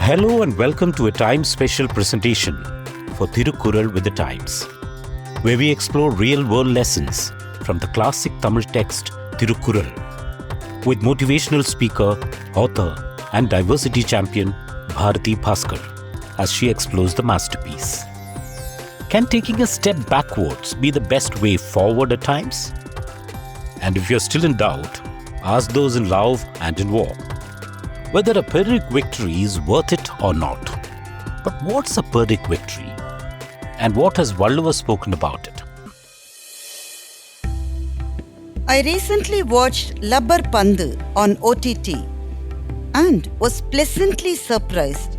Hello and welcome to a time special presentation for Thirukkural with the Times, where we explore real-world lessons from the classic Tamil text Thirukkural with motivational speaker, author and diversity champion Bharathi Baskar as she explores the masterpiece. Can taking a step backwards be the best way forward at times? And if you're still in doubt, ask those in love and in war whether a Pyrrhic victory is worth it or not. But what's a Pyrrhic victory? And what has Thiruvalluvar spoken about it? I recently watched Labbar Pandu on OTT and was pleasantly surprised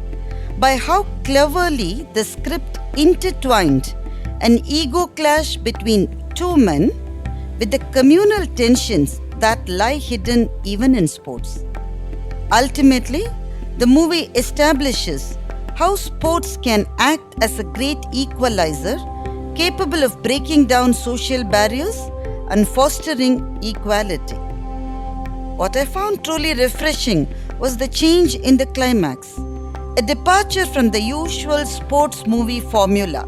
by how cleverly the script intertwined an ego clash between two men with the communal tensions that lie hidden even in sports. Ultimately, the movie establishes how sports can act as a great equalizer capable of breaking down social barriers and fostering equality. What I found truly refreshing was the change in the climax, a departure from the usual sports movie formula.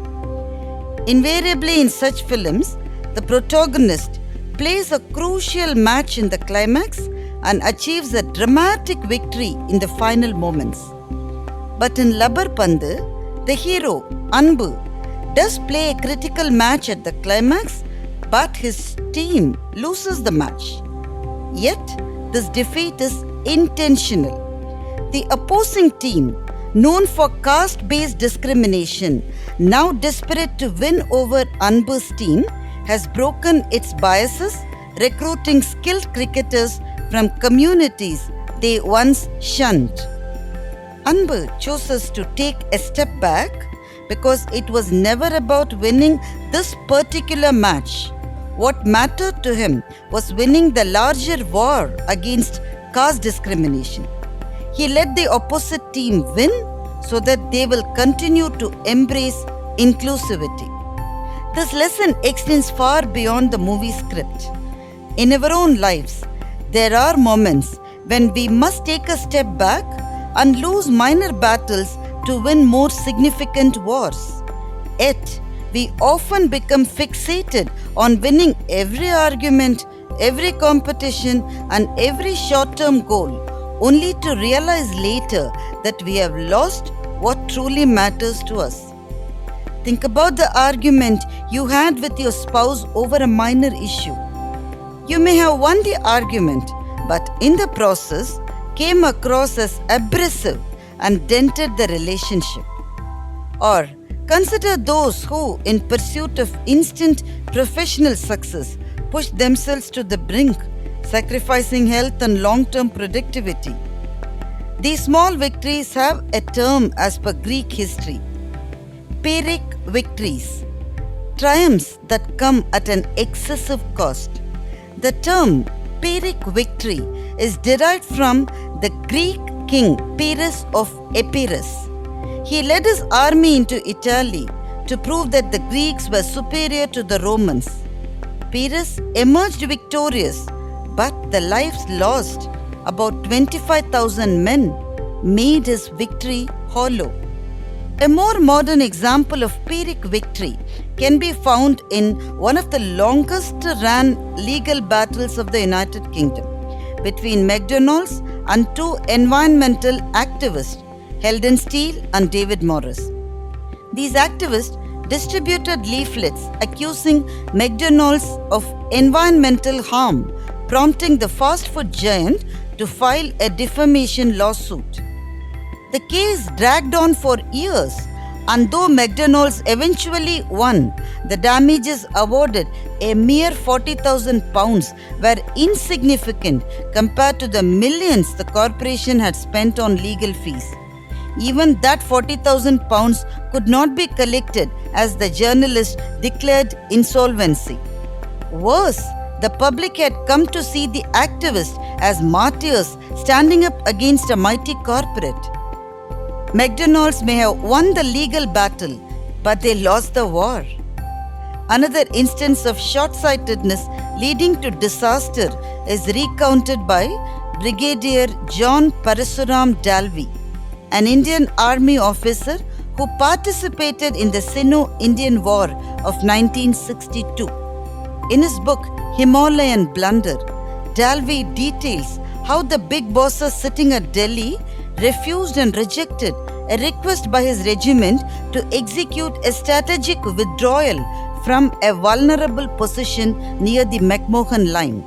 Invariably in such films, the protagonist plays a crucial match in the climax and achieves a dramatic victory in the final moments. But in Labbar Pandu, the hero, Anbu, does play a critical match at the climax, but his team loses the match. Yet, this defeat is intentional. The opposing team, known for caste-based discrimination, now desperate to win over Anbu's team, has broken its biases, recruiting skilled cricketers from communities they once shunned. Anbu chooses to take a step back because it was never about winning this particular match. What mattered to him was winning the larger war against caste discrimination. He let the opposite team win so that they will continue to embrace inclusivity. This lesson extends far beyond the movie script. In our own lives, there are moments when we must take a step back and lose minor battles to win more significant wars. Yet, we often become fixated on winning every argument, every competition, and every short-term goal, only to realize later that we have lost what truly matters to us. Think about the argument you had with your spouse over a minor issue. You may have won the argument, but in the process came across as abrasive and dented the relationship. Or consider those who, in pursuit of instant professional success, push themselves to the brink, sacrificing health and long-term productivity. These small victories have a term as per Greek history: Pyrrhic victories, triumphs that come at an excessive cost. The term Pyrrhic victory is derived from the Greek king Pyrrhus of Epirus. He led his army into Italy to prove that the Greeks were superior to the Romans. Pyrrhus emerged victorious, but the lives lost, about 25,000 men, made his victory hollow. A more modern example of Pyrrhic victory can be found in one of the longest run legal battles of the United Kingdom between McDonald's and two environmental activists, Heldon Steele and David Morris. These activists distributed leaflets accusing McDonald's of environmental harm, prompting the fast food giant to file a defamation lawsuit. The case dragged on for years, and though McDonald's eventually won, the damages awarded, a mere £40,000, were insignificant compared to the millions the corporation had spent on legal fees. Even that £40,000 could not be collected as the journalist declared insolvency. Worse, the public had come to see the activists as martyrs standing up against a mighty corporate. McDonald's may have won the legal battle, but they lost the war. Another instance of short-sightedness leading to disaster is recounted by Brigadier John Parasuram Dalvi. an Indian Army officer who participated in the Sino-Indian War of 1962. In his book Himalayan Blunder, Dalvi details how the big bosses sitting at Delhi refused and rejected a request by his regiment to execute a strategic withdrawal from a vulnerable position near the McMahon line.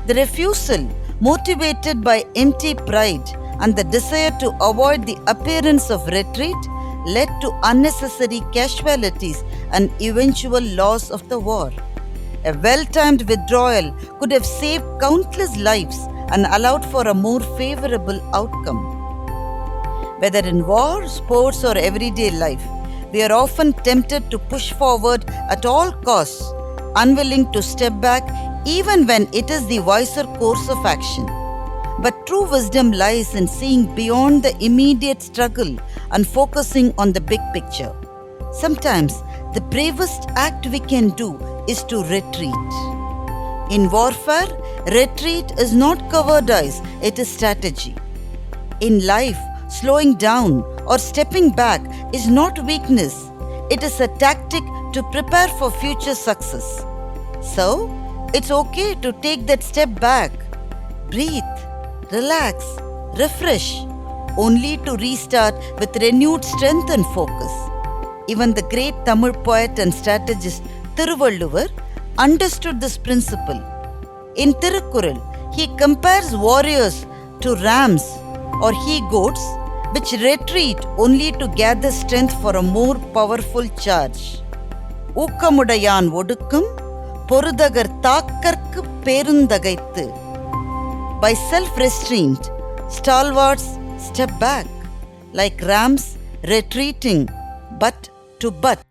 The refusal, motivated by empty pride and the desire to avoid the appearance of retreat, led to unnecessary casualties and eventual loss of the war. A well-timed withdrawal could have saved countless lives and allowed for a more favorable outcome. Whether in war, sports, or everyday life, we are often tempted to push forward at all costs, unwilling to step back even when it is the wiser course of action. But true wisdom lies in seeing beyond the immediate struggle and focusing on the big picture. Sometimes the bravest act we can do is to retreat. In warfare, retreat is not cowardice, it is strategy. In life, slowing down or stepping back is not weakness, it is a tactic to prepare for future success. So, it's okay to take that step back, breathe, relax, refresh, only to restart with renewed strength and focus. Even the great Tamil poet and strategist Thiruvalluvar understood this principle. In Thirukkural, he compares warriors to rams or he-goats which retreat only to gather strength for a more powerful charge. Ookkam Udayaan Odukkam, Porudhagar Thakkarkku Paerun Thagaiththu. By self-restraint, stalwarts step back, like rams retreating but to butt.